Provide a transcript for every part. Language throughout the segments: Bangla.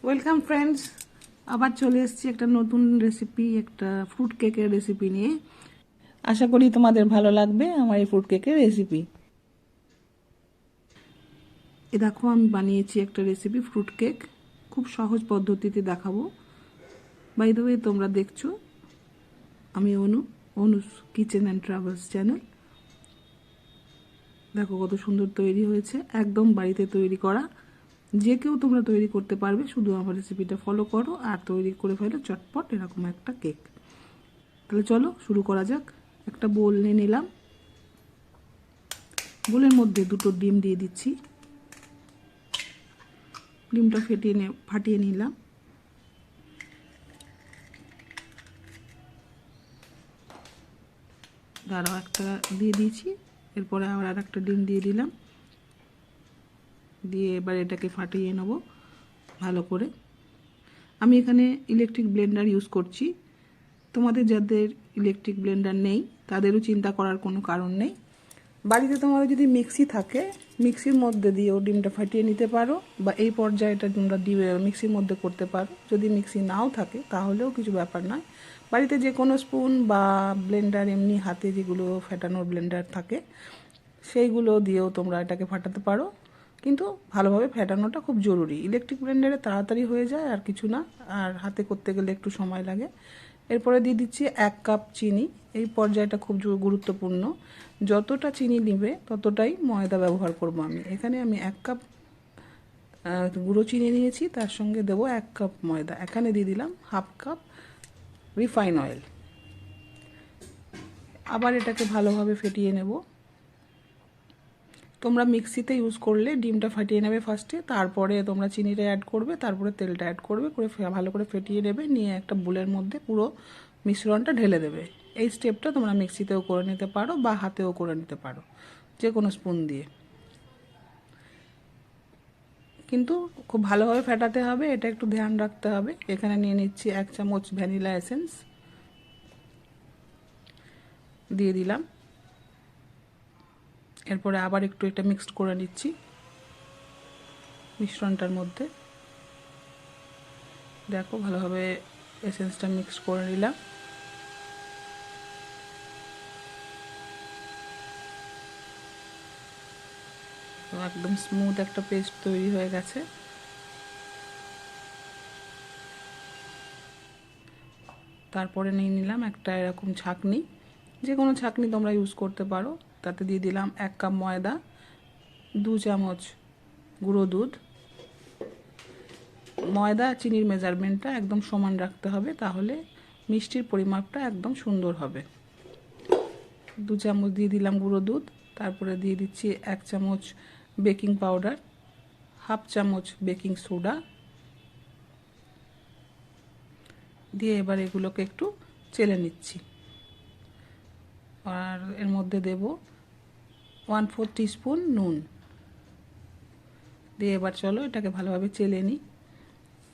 ওয়েলকাম ফ্রেন্ডস, আবার চলে এসেছি একটা নতুন রেসিপি, একটা ফ্রুট কেকের রেসিপি নিয়ে। আশা করি তোমাদের ভালো লাগবে আমার এই ফ্রুট কেকের রেসিপি। এ দেখো, আমি বানিয়েছি একটা রেসিপি ফ্রুট কেক, খুব সহজ পদ্ধতিতে দেখাবো। বাই দ্য ওয়ে, তোমরা দেখছো আমি অনুস কিচেন অ্যান্ড ট্রাভেলস চ্যানেল। দেখো কত সুন্দর তৈরি হয়েছে, একদম বাড়িতে তৈরি করা। যে কেউ তোমরা তৈরি করতে পারবে, শুধু আমার রেসিপিটা ফলো করো আর তৈরি করে ফেলো চটপট এরকম একটা কেক। তাহলে চলো শুরু করা যাক। একটা বোল নিয়ে নিলাম, বোলের মধ্যে দুটো ডিম দিয়ে দিচ্ছি। ডিমটা ফাটিয়ে নিলাম। আরও একটা দিয়ে দিয়েছি, এরপরে আবার আর একটা ডিম দিয়ে দিলাম, দিয়ে এবার এটাকে ফাটিয়ে নেব ভালো করে। আমি এখানে ইলেকট্রিক ব্লেন্ডার ইউজ করছি। তোমাদের যাদের ইলেকট্রিক ব্লেন্ডার নেই তাদেরও চিন্তা করার কোনো কারণ নেই। বাড়িতে তোমাদের যদি মিক্সি থাকে, মিক্সির মধ্যে দিয়েও ডিমটা ফাটিয়ে নিতে পারো, বা এই পর্যায়েটা তোমরা মিক্সির মধ্যে করতে পারো। যদি মিক্সি নাও থাকে তাহলেও কিছু ব্যাপার নয়, বাড়িতে যে কোনো স্পুন বা ব্লেন্ডার, এমনি হাতে যেগুলো ফেটানোর ব্লেন্ডার থাকে সেইগুলো দিয়েও তোমরা এটাকে ফাটাতে পারো। কিন্তু ভালোভাবে ফেটানোটা খুব জরুরি। ইলেকট্রিক ব্লেন্ডারে তাড়াতাড়ি হয়ে যায়, আর কিছু না, আর হাতে করতে গেলে একটু সময় লাগে। এরপরে দিয়ে দিচ্ছি 1 কাপ চিনি। এই পর্যায়টা খুব গুরুত্বপূর্ণ। যতটা চিনি নিবে ততটাই ময়দা ব্যবহার করব আমি। এখানে আমি 1 কাপ গুঁড়ো চিনি নিয়েছি, তার সঙ্গে দেবো 1 কাপ ময়দা। এখানে দিয়ে দিলাম 1/2 কাপ রিফাইন অয়েল। আবার এটাকে ভালোভাবে ফেটিয়ে নেব। তোমরা মিক্সিতে ইউজ করলে ডিমটা ফাটিয়ে নেবে ফার্স্টে, তারপরে তোমরা চিনিটা অ্যাড করবে, তারপরে তেলটা অ্যাড করবে, করে ভালো করে ফেটিয়ে নেবে, নিয়ে একটা বুলের মধ্যে পুরো মিশ্রণটা ঢেলে দেবে। এই স্টেপটা তোমরা মিক্সিতেও করে নিতে পারো বা হাতেও করে নিতে পারো, যে কোনো স্পুন দিয়ে। কিন্তু খুব ভালোভাবে ফেটাতে হবে, এটা একটু ধ্যান রাখতে হবে। এখানে নিয়ে নিচ্ছি 1 চামচ ভ্যানিলা এসেন্স, দিয়ে দিলাম। এরপরে আবার একটু এটা মিক্সড করে নিচ্ছি মিশ্রণটার মধ্যে। দেখো ভালোভাবে এসেন্সটা মিক্স করে নিলাম। তো একদম স্মুথ একটা পেস্ট তৈরি হয়ে গেছে। তারপরে নিয়ে নিলাম একটা এরকম ছাঁকনি, যে কোনো ছাঁকনি তোমরা ইউজ করতে পারো। তাতে দিয়ে দিলাম 1 কাপ ময়দা, 2 চামচ গুঁড়ো দুধ। ময়দা চিনির মেজারমেন্টটা একদম সমান রাখতে হবে, তাহলে মিষ্টির পরিমাপটা একদম সুন্দর হবে। 2 চামচ দিয়ে দিলাম গুঁড়ো দুধ, তারপরে দিয়ে দিচ্ছি 1 চামচ বেকিং পাউডার, 1/2 চামচ বেকিং সোডা দিয়ে এবার এগুলোকে একটু চেলে নিচ্ছি। আর এর মধ্যে দেব 1/4 টিস্পুন নুন দিয়ে এবার চলো এটাকে ভালোভাবে চেলে নিই।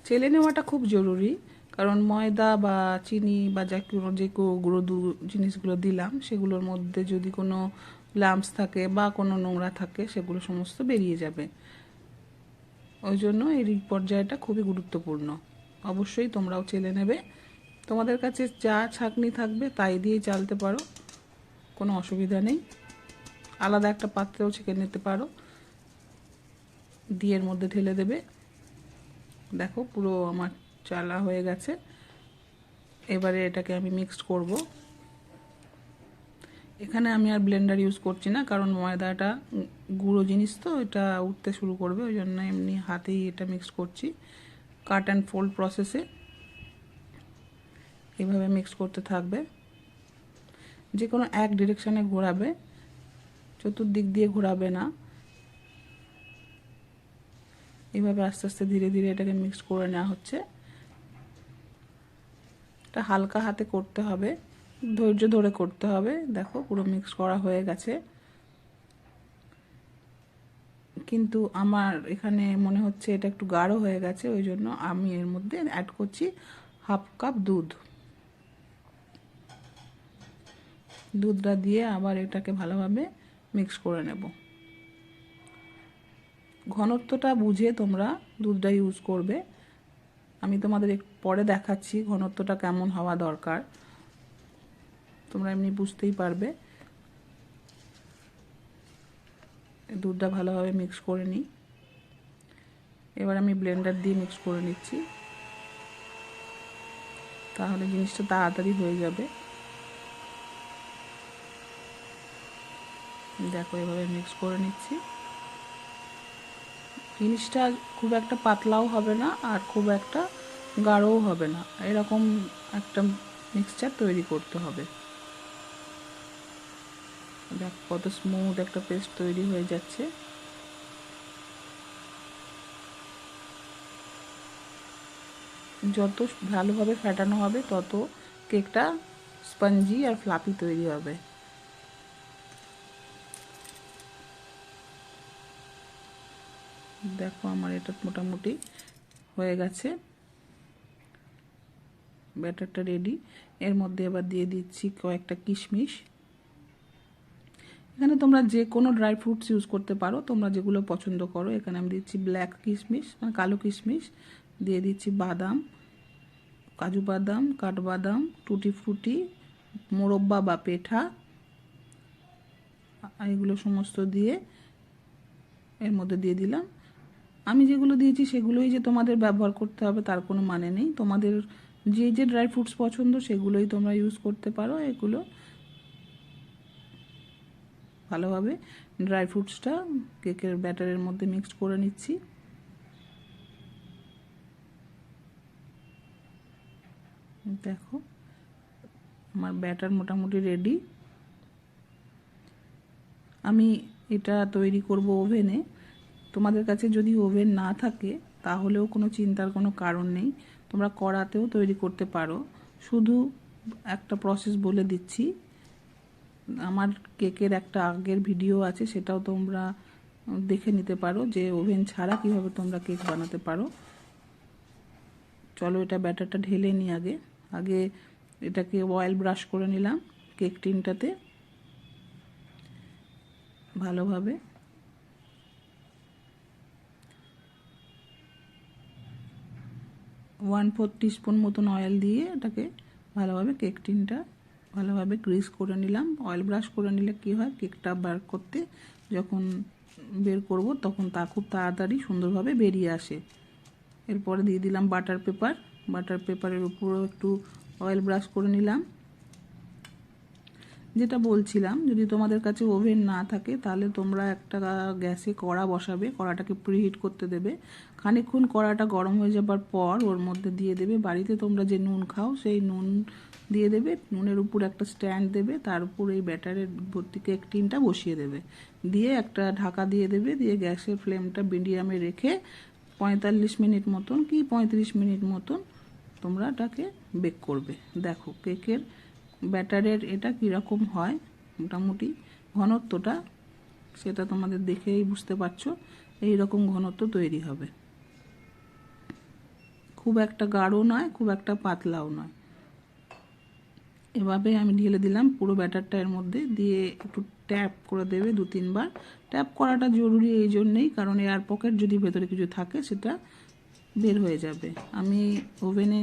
চেলে নেওয়াটা খুব জরুরি, কারণ ময়দা বা চিনি বা যে গুঁড়ো জিনিসগুলো দিলাম সেগুলোর মধ্যে যদি কোনো লাম্পস থাকে বা কোনো নোংরা থাকে সেগুলো সমস্ত বেরিয়ে যাবে। ওই জন্য এই পর্যায়টা খুবই গুরুত্বপূর্ণ। অবশ্যই তোমরাও চেলে নেবে। তোমাদের কাছে যা ছাঁকনি থাকবে তাই দিয়েই চালতে পারো, কোনো অসুবিধা নেই। আলাদা একটা পাত্রেও ছেঁকে নিতে পারো, দিয়ে এর মধ্যে ঢেলে দেবে। দেখো পুরো আমার চালা হয়ে গেছে। এবারে এটাকে আমি মিক্সড করব। এখানে আমি আর ব্লেন্ডার ইউজ করছি না, কারণ ময়দাটা গুঁড়ো জিনিস তো এটা উঠতে শুরু করবে, ওই জন্য এমনি হাতেই এটা মিক্স করছি। কাট অ্যান্ড ফোল্ড প্রসেসে এইভাবে মিক্স করতে থাকবে। যে কোনো এক ডিরেকশানে ঘোরাবে, চতুর্দিক দিয়ে ঘোরাবে না। এইভাবে আস্তে আস্তে ধীরে ধীরে এটাকে মিক্স করে নেওয়া হচ্ছে। এটা হালকা হাতে করতে হবে, ধৈর্য ধরে করতে হবে। দেখো পুরো মিক্স করা হয়ে গেছে, কিন্তু আমার এখানে মনে হচ্ছে এটা একটু গাঢ় হয়ে গেছে, ওই জন্য আমি এর মধ্যে অ্যাড করছি 1/2 কাপ দুধ। দুধটা দিয়ে আবার এটাকে ভালোভাবে মিক্স করে নেব। ঘনত্বটা বুঝে তোমরা দুধটা ইউজ করবে, আমি তোমাদের পরে দেখাচ্ছি ঘনত্বটা কেমন হওয়া দরকার, তোমরা এমনি বুঝতেই পারবে। দুধটা ভালোভাবে মিক্স করে নিই। এবার আমি ব্লেন্ডার দিয়ে মিক্স করে নিচ্ছি, তাহলে জিনিসটা তাড়াতাড়ি হয়ে যাবে। দেখো এভাবে মিক্স করে নিচ্ছি। জিনিসটা খুব একটা পাতলাও হবে না আর খুব একটা গাঢ়ও হবে না, এরকম একটা মিক্সচার তৈরি করতে হবে। দেখো কত স্মুথ একটা পেস্ট তৈরি হয়ে যাচ্ছে। যত ভালোভাবে ফেটানো হবে তত কেকটা স্পঞ্জি আর ফ্লাফি তৈরি হবে। দেখো আমার এটা মোটামুটি হয়ে গেছে, ব্যাটারটা রেডি। এর মধ্যে এবার দিয়ে দিচ্ছি কয়েকটা কিশমিশ। এখানে তোমরা যে কোনো ড্রাই ফ্রুটস ইউজ করতে পারো, তোমরা যেগুলো পছন্দ করো। এখানে আমি দিচ্ছি ব্ল্যাক কিশমিশ, মানে কালো কিশমিশ, দিয়ে দিচ্ছি বাদাম, কাজু বাদাম, কাঠবাদাম, টুটি ফ্রুটি, মোরব্বা বা পেঠা, এগুলো সমস্ত দিয়ে এর মধ্যে দিয়ে দিলাম। আমি যেগুলো দিয়েছি সেগুলোই যে তোমাদের ব্যবহার করতে হবে তার কোনো মানে নেই। তোমাদের যে যে ড্রাই ফ্রুটস পছন্দ সেগুলোই তোমরা ইউজ করতে পারো। এগুলো ভালোভাবে ড্রাই ফ্রুটসটা কেকের ব্যাটারের মধ্যে মিক্সড করে নিচ্ছি। দেখো আমার ব্যাটার মোটামুটি রেডি। আমি এটা তৈরি করব ওভেনে। তোমাদের কাছে যদি ওভেন না থাকে তাহলেও কোনো চিন্তার কোনো কারণ নেই, তোমরা কড়াতেও তৈরি করতে পারো। শুধু একটা প্রসেস বলে দিচ্ছি, আমার কেকের একটা আগের ভিডিও আছে, সেটাও তোমরা দেখে নিতে পারো যে ওভেন ছাড়া কিভাবে তোমরা কেক বানাতে পারো। চলো এটা ব্যাটারটা ঢেলে নিই। আগে এটাকে অয়েল ব্রাশ করে নিলাম কেক টিনটাতে ভালোভাবে। 1/4 টিস্পুন মতন অয়েল দিয়ে এটাকে ভালোভাবে কেক টিনটা ভালোভাবে গ্রিস করে নিলাম। অয়েল ব্রাশ করে নিলে কি হয়, কেকটা বার করতে যখন বের করব তখন তা খুব তাড়াতাড়ি সুন্দরভাবে বেরিয়ে আসে। এরপরে দিয়ে দিলাম বাটার পেপার। বাটার পেপারের উপরও একটু অয়েল ব্রাশ করে নিলাম। যেটা বলছিলাম, যদি তোমাদের কাছে ওভেন না থাকে তাহলে তোমরা একটা গ্যাসে কড়া বসাবে, কড়াটাকে প্রিহিট করতে দেবে। খানিকক্ষণ কড়াটা গরম হয়ে যাবার পর ওর মধ্যে দিয়ে দেবে বাড়িতে তোমরা যে নুন খাও সেই নুন দিয়ে দেবে। নুনের উপর একটা স্ট্যান্ড দেবে, তার উপর এই ব্যাটারের ভর্তি কেক টিনটা বসিয়ে দেবে, দিয়ে একটা ঢাকা দিয়ে দেবে। দিয়ে গ্যাসের ফ্লেমটা মিডিয়ামে রেখে 45 মিনিট মতন কি 35 মিনিট মতন তোমরা এটাকে বেক করবে। দেখো কেকের ব্যাটারের এটা কীরকম হয়, মোটামুটি ঘনত্বটা সেটা তোমাদের দেখেই বুঝতে পারছো। এই রকম ঘনত্ব তৈরি হবে, খুব একটা গাঢ় নয়, খুব একটা পাতলাও নয়। এভাবে আমি ঢেলে দিলাম পুরো ব্যাটারটা এর মধ্যে, দিয়ে একটু ট্যাপ করে দেবে 2-3 বার। ট্যাপ করাটা জরুরি এই জন্যেই কারণ এয়ার পকেট যদি ভেতরে কিছু থাকে সেটা বের হয়ে যাবে। আমি ওভেনে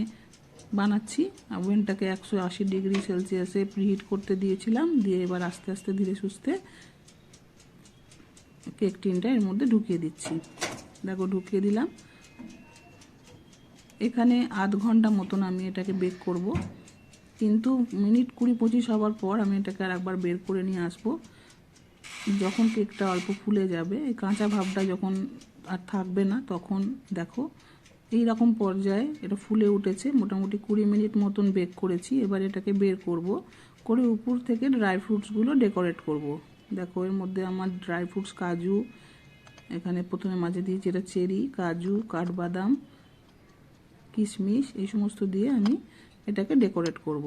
বানাচ্ছি, ওভেনটাকে 180 ডিগ্রি সেলসিয়াসে প্রিহিট করতে দিয়েছিলাম। দিয়ে এবার আস্তে আস্তে ধীরে সুস্থে কেক টিনটা এর মধ্যে ঢুকিয়ে দিচ্ছি। দেখো ঢুকিয়ে দিলাম। এখানে আধ ঘন্টা মতন আমি এটাকে বেক করব, কিন্তু মিনিট 20-25 হওয়ার পর আমি এটাকে আর একবার বের করে নিয়ে আসবো। যখন কেকটা অল্প ফুলে যাবে, এই কাঁচা ভাবটা যখন আর থাকবে না, তখন দেখো এই রকম পর্যায়ে এটা ফুলে উঠেছে। মোটামুটি 20 মিনিট মতন বেক করেছি। এবার এটাকে বের করব, করে উপর থেকে ড্রাই ফ্রুটসগুলো ডেকোরেট করব। দেখো এর মধ্যে আমার ড্রাই ফ্রুটস কাজু, এখানে প্রথমে মাঝে দিয়েছি এটা চেরি, কাজু, কাঠবাদাম, কিশমিশ, এই সমস্ত দিয়ে আমি এটাকে ডেকোরেট করব।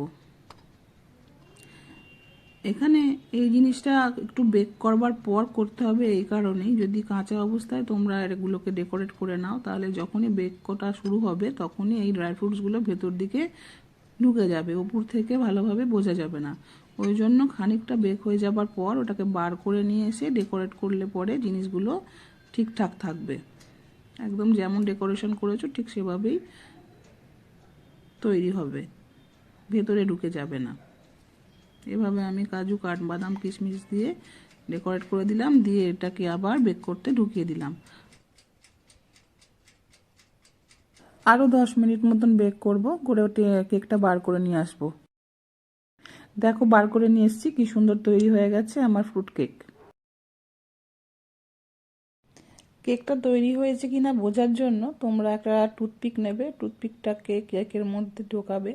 এখানে এই জিনিসটা একটু বেক করবার পর করতে হবে, এই কারণেই যদি কাঁচা অবস্থায় তোমরা এগুলোকে ডেকোরেট করে নাও তাহলে যখনই বেক করা শুরু হবে তখনই এই ড্রাই ফ্রুটসগুলো ভেতর দিকে ঢুকে যাবে, উপর থেকে ভালোভাবে বোঝা যাবে না। ওই জন্য খানিকটা বেক হয়ে যাবার পর ওটাকে বার করে নিয়ে এসে ডেকোরেট করলে পরে জিনিসগুলো ঠিকঠাক থাকবে। একদম যেমন ডেকোরেশন করেছো ঠিক সেভাবেই তৈরি হবে, ভেতরে ঢুকে যাবে না। এভাবে আমি কাজু কাঠবাদাম কিশমিশ দিয়ে ডেকোরেট করে দিলাম, দিয়ে এটাকে আবার বেক করতে ঢুকিয়ে দিলাম। আরও 10 মিনিট মতন বেক করব, করে কেকটা বার করে নিয়ে আসবো। দেখো বার করে নিয়ে এসেছি, কি সুন্দর তৈরি হয়ে গেছে আমার ফ্রুট কেক। কেকটা তৈরি হয়েছে কিনা বোঝার জন্য তোমরা একটা টুথপিক নেবে, টুথপিকটাকে কেকের মধ্যে ঢোকাবে,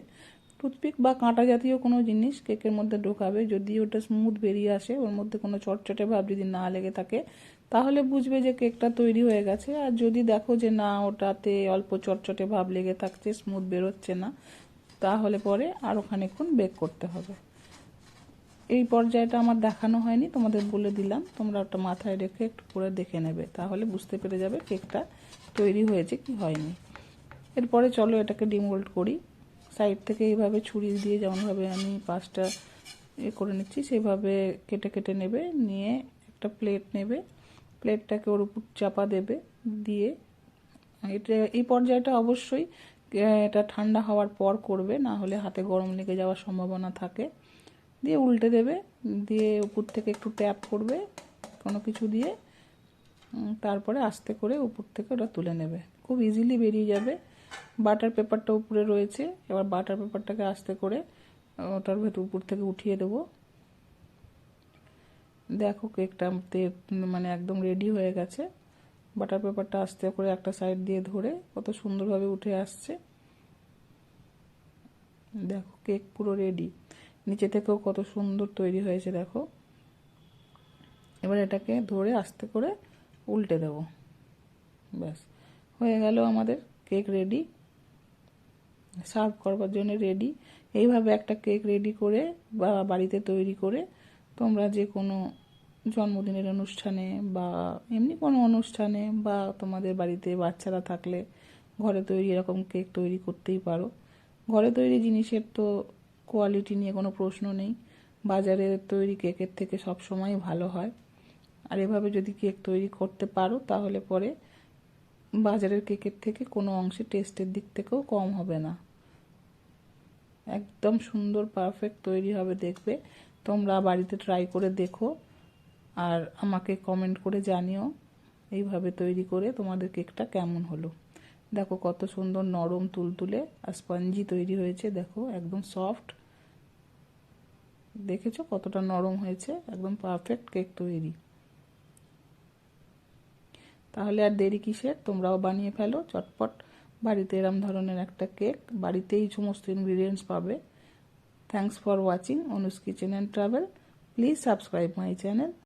টুথপিক বা কাঁটা জাতীয় কোনো জিনিস কেকের মধ্যে ঢোকাবে। যদি ওটা স্মুথ বেরিয়ে আসে, ওর মধ্যে কোনো চটচটে ভাব যদি না লেগে থাকে, তাহলে বুঝবে যে কেকটা তৈরি হয়ে গেছে। আর যদি দেখো যে না, ওটাতে অল্প চটচটে ভাব লেগে থাকছে, স্মুথ বেরোচ্ছে না, তাহলে পরে আরও খানিকক্ষণ বেক করতে হবে। এই পর্যায়টা আমার দেখানো হয়নি, তোমাদের বলে দিলাম, তোমরা ওটা মাথায় রেখে একটু করে দেখে নেবে, তাহলে বুঝতে পেরে যাবে কেকটা তৈরি হয়েছে কি হয়নি। এরপরে চলো এটাকে ডিমোল্ড করি। সাইড থেকে এইভাবে ছুরি দিয়ে যেমনভাবে আমি পাঁচটা করে নিচ্ছি, সেভাবে কেটে কেটে নেবে, নিয়ে একটা প্লেট নেবে, প্লেটটাকে ওর উপর চাপা দেবে, দিয়ে এটা এই পর্যায়টা অবশ্যই এটা ঠান্ডা হওয়ার পর করবে, না হলে হাতে গরম লেগে যাওয়ার সম্ভাবনা থাকে। দিয়ে উল্টে দেবে, দিয়ে উপর থেকে একটু ট্যাপ করবে কোনো কিছু দিয়ে, তারপরে আস্তে করে উপর থেকে ওটা তুলে নেবে, খুব ইজিলি বেরিয়ে যাবে। বাটার পেপারটা উপরে রয়েছে, এবার বাটার পেপারটাকে আস্তে করে ওটার ভেতর উপর থেকে উঠিয়ে দেবো। দেখো কেকটা মানে একদম রেডি হয়ে গেছে। বাটার পেপারটা আস্তে করে একটা সাইড দিয়ে ধরে কত সুন্দরভাবে উঠে আসছে। দেখো কেক পুরো রেডি, নিচে থেকেও কত সুন্দর তৈরি হয়েছে দেখো। এবার এটাকে ধরে আস্তে করে উল্টে দেব, ব্যাস হয়ে গেল আমাদের কেক রেডি, সার্ভ করবার জন্য রেডি। এইভাবে একটা কেক রেডি করে বা বাড়িতে তৈরি করে তোমরা যে কোনো জন্মদিনের অনুষ্ঠানে বা এমনি কোনো অনুষ্ঠানে বা তোমাদের বাড়িতে বাচ্চারা থাকলে ঘরে তৈরি এরকম কেক তৈরি করতেই পারো। ঘরে তৈরি জিনিসের তো কোয়ালিটি নিয়ে কোনো প্রশ্ন নেই, বাজারের তৈরি কেকের থেকে সব সময় ভালো হয়। আর এভাবে যদি কেক তৈরি করতে পারো, তাহলে পরে বাজারের কেকের থেকে কোনো অংশে টেস্টের দিক থেকেও কম হবে না, একদম সুন্দর পারফেক্ট তৈরি হবে। দেখবে তোমরা বাড়িতে ট্রাই করে দেখো, আর আমাকে কমেন্ট করে জানিও এইভাবে তৈরি করে তোমাদের কেকটা কেমন হলো। দেখো কত সুন্দর নরম তুলতুলে আর স্পঞ্জি তৈরি হয়েছে, দেখো একদম সফট, দেখেছো কতটা নরম হয়েছে, একদম পারফেক্ট কেক তৈরি। তাহলে আর দেরি কিসের, তোমরাও বানিয়ে ফেলো চটপট বাড়িতে এরম ধরনের একটা কেক, বাড়িতেই সমস্ত ইনগ্রিডিয়েন্টস পাবে। Thanks for watching Anu's kitchen and travel. Please subscribe my channel.